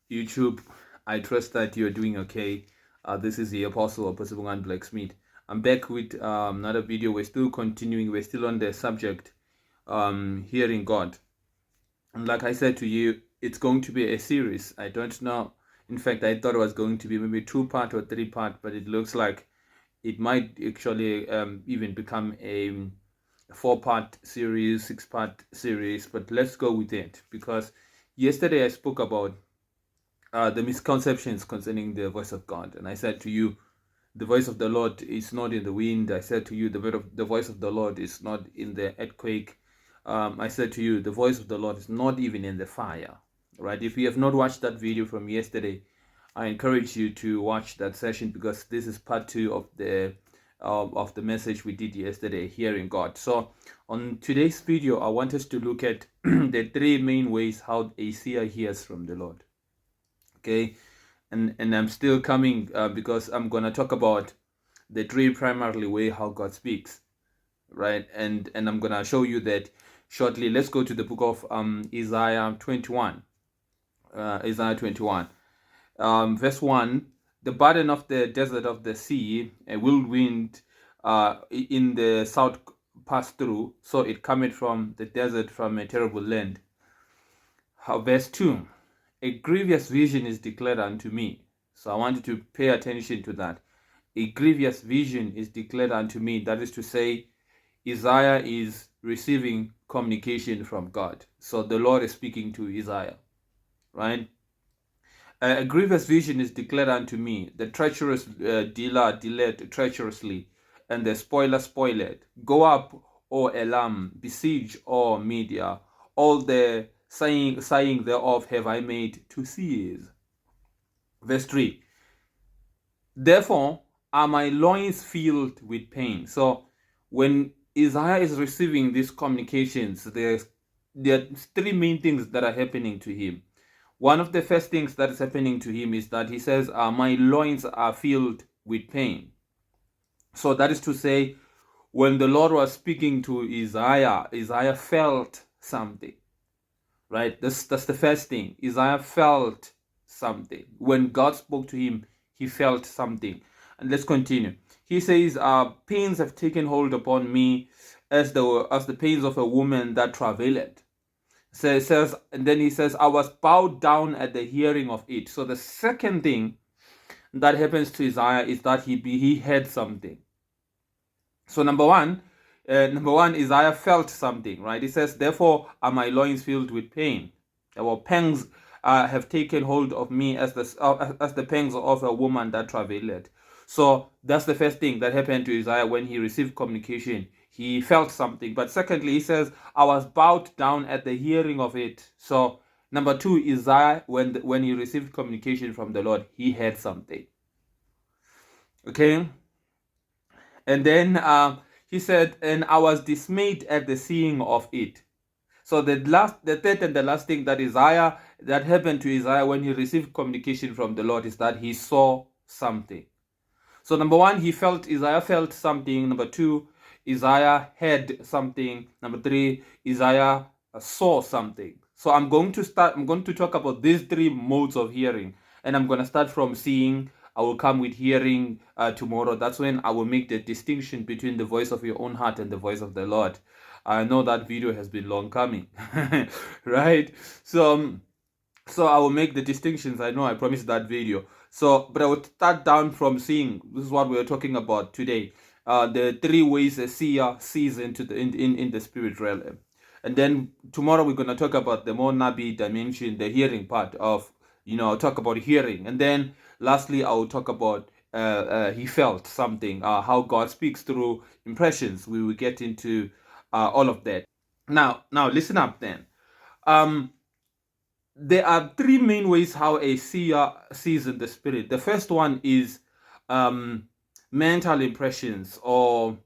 YouTube. I trust that you're doing okay. This is the Apostle Blacksmith. I'm back with another video. We're still continuing. We're still on the subject, hearing God. And like I said to you, it's going to be a series. I don't know. In fact, I thought it was going to be maybe 2-part or 3-part, but it looks like it might actually even become a 4-part series, 6-part series. But let's go with it, because yesterday I spoke about the misconceptions concerning the voice of God. And I said to you, the voice of the Lord is not in the wind. I said to you, the voice of the Lord is not in the earthquake. I said to you, the voice of the Lord is not even in the fire. Right? If you have not watched that video from yesterday, I encourage you to watch that session, because this is part 2 of the message we did yesterday, hearing God. So on today's video, I want us to look at the 3 main ways how a seer hears from the Lord. Okay, and I'm still coming because I'm gonna talk about the 3 primarily way how God speaks, right? And I'm gonna show you that shortly. Let's go to the book of Isaiah 21. Isaiah 21, verse 1. The burden of the desert of the sea, a whirlwind in the south passed through, so it cometh from the desert, from a terrible land. Verse 2. A grievous vision is declared unto me. So I want you to pay attention to that. A grievous vision is declared unto me. That is to say, Isaiah is receiving communication from God. So the Lord is speaking to Isaiah, right? A grievous vision is declared unto me. The treacherous dealer dealed treacherously, and the spoiler spoiled. Go up, O Elam, besiege, O Media. All the sighing thereof have I made to Seers. Verse 3. Therefore are my loins filled with pain. So when Isaiah is receiving these communications, there are 3 main things that are happening to him. One of the first things that is happening to him is that he says, my loins are filled with pain. So that is to say, when the Lord was speaking to Isaiah felt something. Right? That's the first thing. Isaiah felt something. When God spoke to him, he felt something. And let's continue. He says, pains have taken hold upon me as the pains of a woman that travaileth. So it says, and then he says, I was bowed down at the hearing of it. So the second thing that happens to Isaiah is that he heard something. So number one, Isaiah felt something, right? He says, therefore are my loins filled with pain. Our pangs have taken hold of me as the pangs of a woman that travailed. So that's the first thing that happened to Isaiah when he received communication. He felt something. But secondly, he says, I was bowed down at the hearing of it. So number 2, Isaiah, when he received communication from the Lord, he heard something. Okay? And then he said, and I was dismayed at the seeing of it. So the third and the last thing that happened to Isaiah when he received communication from the Lord is that he saw something. So number 1, Isaiah felt something. Number 2, Isaiah heard something. Number 3, Isaiah saw something. So I'm going to talk about these 3 modes of hearing, and I'm going to start from seeing. I will come with hearing tomorrow. That's when I will make the distinction between the voice of your own heart and the voice of the Lord. I know that video has been long coming, right? So I will make the distinctions. I know I promised that video. So, but I will start down from seeing. This is what we are talking about today. The 3 ways a seer sees into in the spirit realm. And then tomorrow we're going to talk about the more Nabi dimension, the hearing part of, I'll talk about hearing. And then lastly, I will talk about he felt something, how God speaks through impressions. We will get into all of that. Now listen up then. There are 3 main ways how a seer sees in the spirit. The first one is mental impressions or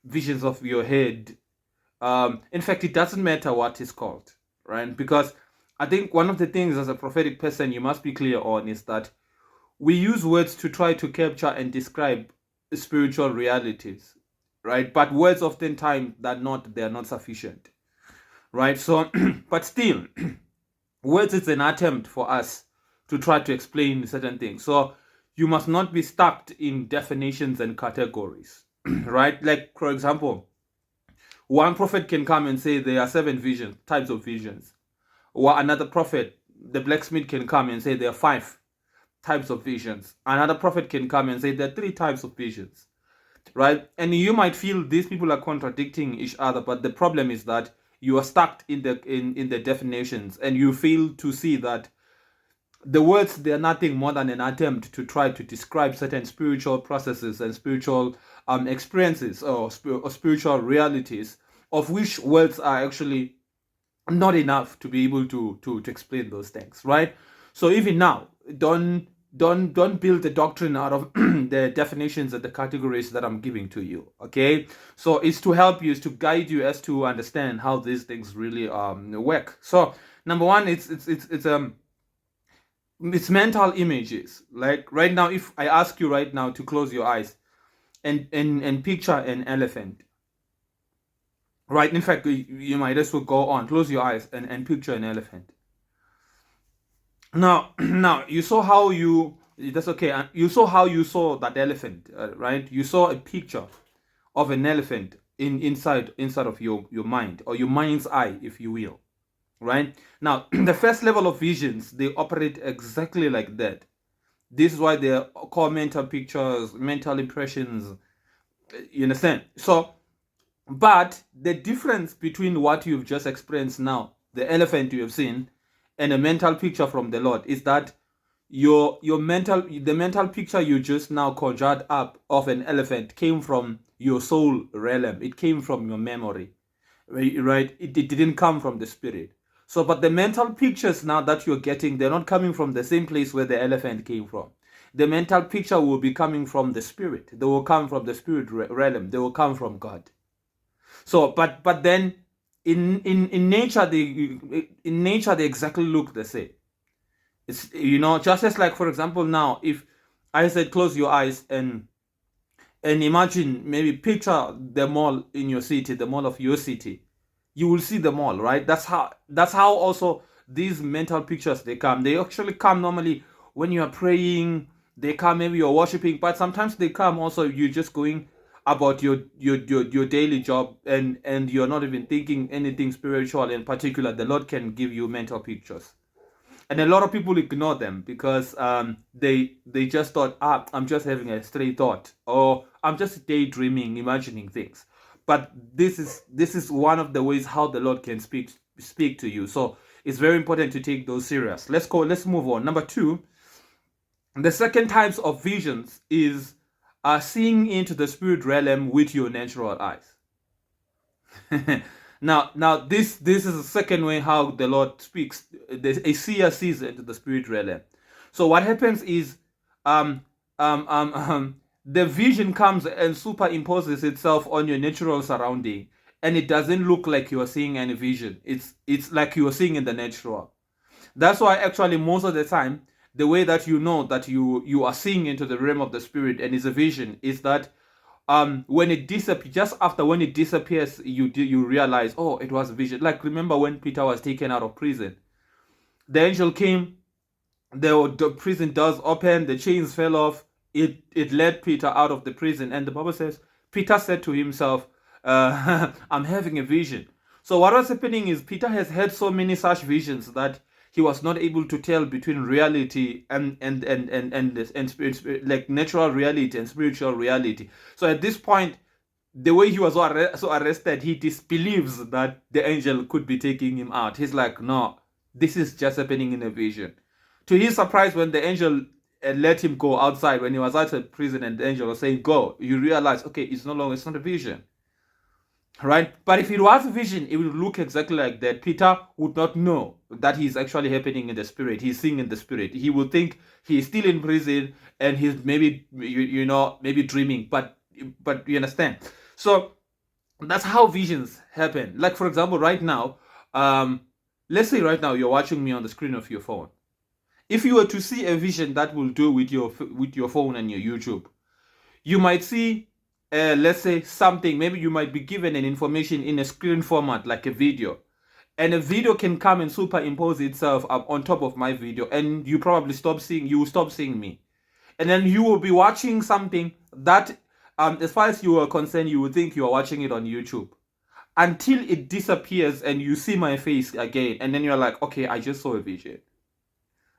visions of your head. In fact, it doesn't matter what it's called, right? Because I think one of the things as a prophetic person you must be clear on is that we use words to try to capture and describe spiritual realities, right? But words oftentimes they're not sufficient, right? So, but still, words is an attempt for us to try to explain certain things. So you must not be stuck in definitions and categories, right? Like, for example, one prophet can come and say there are 7 types of visions. Or another prophet, the blacksmith, can come and say there are 5 types of visions. Another prophet can come and say there are 3 types of visions, right? And you might feel these people are contradicting each other, but the problem is that you are stuck in the definitions, and you fail to see that the words, they are nothing more than an attempt to try to describe certain spiritual processes and spiritual experiences, or spiritual realities, of which words are actually not enough to be able to explain those things, right? So even now, don't build the doctrine out of the definitions and the categories that I'm giving to you. Okay, so it's to help you, it's to guide you as to understand how these things really work. So number one, it's mental images. Like right now, if I ask you right now to close your eyes and picture an elephant, right? In fact, you might as well go on, close your eyes and picture an elephant. Now you saw how that's okay. You saw how you saw that elephant, right? You saw a picture of an elephant inside of your mind, or your mind's eye, if you will. Right? Now, the first level of visions, they operate exactly like that. This is why they're called mental pictures, mental impressions. You understand? So, but the difference between what you've just experienced now, the elephant you have seen, and a mental picture from the Lord, is that the mental picture you just now conjured up of an elephant came from your soul realm. It came from your memory, right? It didn't come from the spirit. So, but the mental pictures now that you're getting, they're not coming from the same place where the elephant came from. The mental picture will be coming from the spirit. They will come from the spirit realm. They will come from God. So, but then in nature, they exactly look the same. It's, just as, like, for example, now if I said close your eyes and imagine, maybe picture the mall in your city, the mall of your city, you will see the mall, right? That's how also these mental pictures, they come. They actually come normally when you are praying. They come, maybe you're worshiping, but sometimes they come also you're just going about your daily job, and you're not even thinking anything spiritual in particular. The Lord can give you mental pictures, and a lot of people ignore them because they just thought, I'm just having a stray thought, or I'm just daydreaming, imagining things. But this is one of the ways how the Lord can speak to you. So it's very important to take those serious. Let's move on. Number 2, the second types of visions is seeing into the spirit realm with your natural eyes. Now this is the second way how the Lord speaks. A seer sees into the spirit realm. So what happens is the vision comes and superimposes itself on your natural surrounding, and it doesn't look like you are seeing any vision. It's like you are seeing in the natural. That's why actually most of the time, the way that you know that you are seeing into the realm of the spirit and it's a vision is that when it disappears, just after when it disappears, you realize, oh, it was a vision. Like, remember when Peter was taken out of prison, the angel came, the prison doors opened, the chains fell off, it led Peter out of the prison, and the Bible says Peter said to himself, I'm having a vision. So what was happening is Peter has had so many such visions that he was not able to tell between reality and like natural reality and spiritual reality. So at this point, the way he was so arrested, he disbelieves that the angel could be taking him out. He's like, no, this is just happening in a vision. To his surprise, when the angel let him go outside, when he was out of prison and the angel was saying, go, you realize, okay, it's not a vision. Right? But if it was a vision, it would look exactly like that. Peter would not know that he's actually happening in the spirit. He's seeing in the spirit. He would think he's still in prison and he's maybe, maybe dreaming. But you understand? So that's how visions happen. Like, for example, right now, let's say right now you're watching me on the screen of your phone. If you were to see a vision that will do with your phone and your YouTube, you might see, let's say something, maybe you might be given an information in a screen format, like a video, and a video can come and superimpose itself up on top of my video, and you probably you will stop seeing me. And then you will be watching something that, as far as you are concerned, you would think you are watching it on YouTube, until it disappears and you see my face again, and then you're like, okay, I just saw a vision.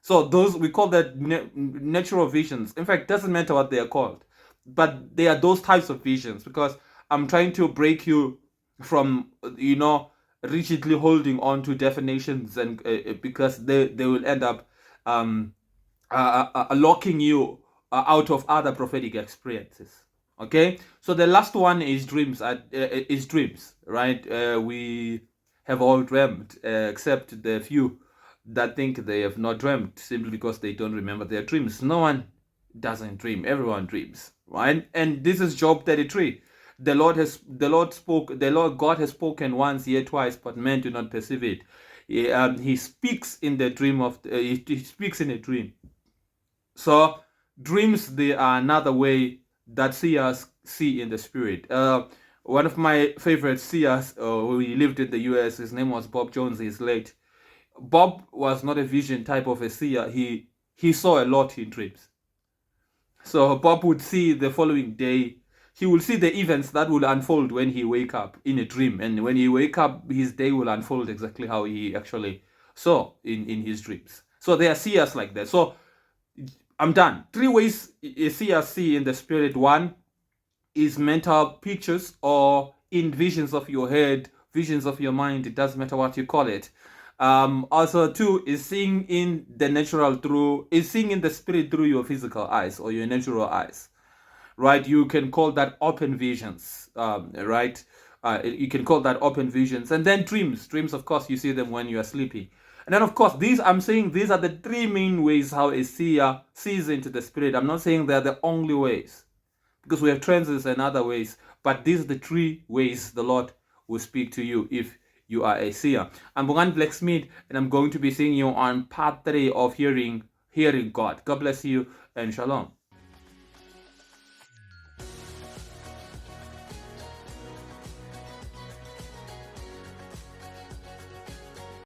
So those, we call that natural visions. In fact, doesn't matter what they are called, but they are those types of visions, because I'm trying to break you from, rigidly holding on to definitions, and because they will end up locking you out of other prophetic experiences. Okay, so the last one is dreams. Is dreams, right? We have all dreamt, except the few that think they have not dreamt simply because they don't remember their dreams. No one doesn't dream. Everyone dreams, right? And this is Job 33. The Lord God has spoken once, yet twice, but men do not perceive it. He speaks in the dream he speaks in a dream. So dreams, they are another way that seers see in the spirit. One of my favorite seers, who lived in the US, his name was Bob Jones. He's late. Bob was not a vision type of a seer. He saw a lot in dreams. So Bob would see the following day. He will see the events that will unfold when he wake up in a dream, and when he wake up, his day will unfold exactly how he actually saw in his dreams. So there are seers like that. So I'm done. 3 ways a seer see in the spirit. 1 is mental pictures or in visions of your head, visions of your mind. It doesn't matter what you call it. Also 2 is seeing in the natural seeing in the spirit through your physical eyes or your natural eyes, right? You can call that open visions, right? You can call that open visions. And then dreams, of course, you see them when you are sleeping. And then, of course, I'm saying these are the 3 main ways how a seer sees into the spirit. I'm not saying they're the only ways, because we have transits and other ways, but these are the 3 ways the Lord will speak to you if you are a seer. I'm Blacksmith, and I'm going to be seeing you on part 3 of hearing God. God bless you, and shalom.